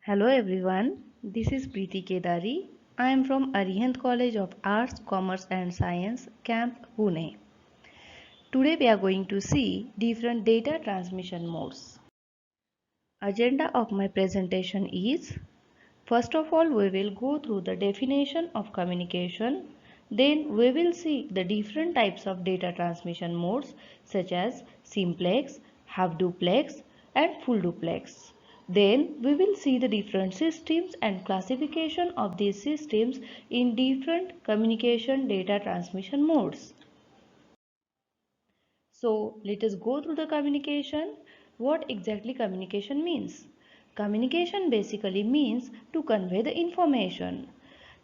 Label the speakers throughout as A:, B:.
A: Hello everyone, this is Preeti Kedari. I am from Arihant College of Arts, Commerce and Science, Camp Pune. Today we are going to see different data transmission modes. Agenda of my presentation is, first of all we will go through the definition of communication. Then we will see the different types of data transmission modes such as simplex, half duplex and full duplex. Then we will see the different systems and classification of these systems in different communication data transmission modes. So let us go through the communication. What exactly communication means? Communication basically means to convey the information.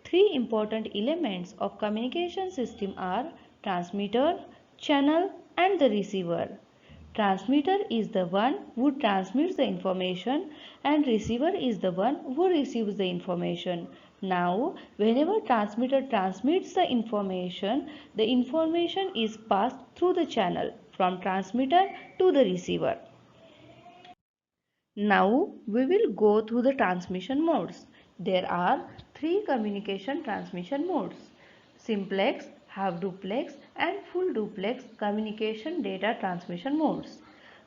A: Three important elements of communication system are transmitter, channel and the receiver. Transmitter is the one who transmits the information and receiver is the one who receives the information. Now, whenever transmitter transmits the information is passed through the channel from transmitter to the receiver. Now, we will go through the transmission modes. There are three communication transmission modes: simplex, half duplex and full duplex communication data transmission modes.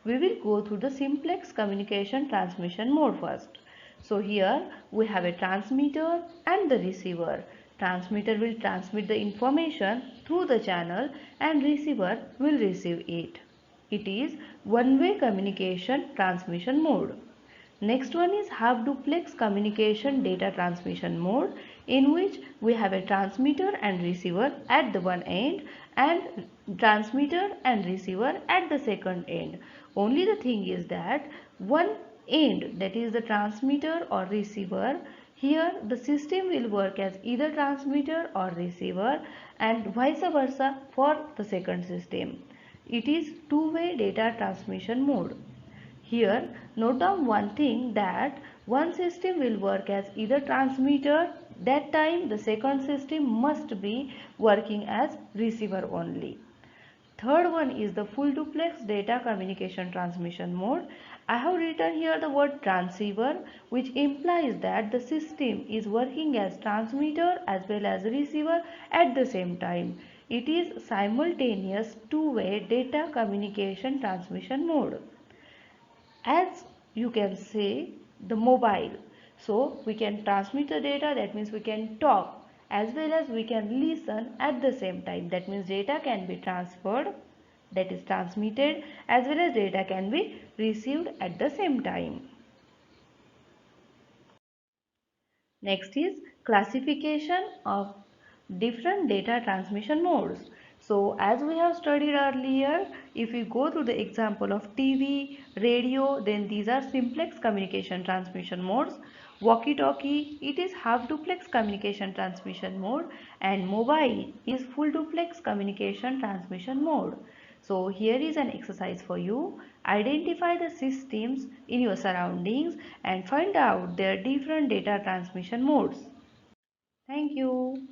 A: We will go through the simplex communication transmission mode first. So here we have a transmitter and the receiver. Transmitter will transmit the information through the channel and receiver will receive it. It is one-way communication transmission mode. Next one is half duplex communication data transmission mode, in which we have a transmitter and receiver at the one end and transmitter and receiver at the second end. Only the thing is that one end, that is the transmitter or receiver, here the system will work as either transmitter or receiver and vice versa for the second system. It is two-way data transmission mode. Here, note down one thing, that one system will work as either transmitter, that time the second system must be working as receiver only. Third one is the full duplex data communication transmission mode. I have written here the word transceiver, which implies that the system is working as transmitter as well as receiver at the same time. It is simultaneous two-way data communication transmission mode. As you can say, the mobile, so we can transmit the data, that means we can talk as well as we can listen at the same time. That means data can be transferred, that is transmitted, as well as data can be received at the same time. Next is classification of different data transmission modes. So as we have studied earlier, if we go through the example of TV, radio, then these are simplex communication transmission modes. Walkie-talkie, it is half duplex communication transmission mode, and mobile is full duplex communication transmission mode. So here is an exercise for you. Identify the systems in your surroundings and find out their different data transmission modes. Thank you.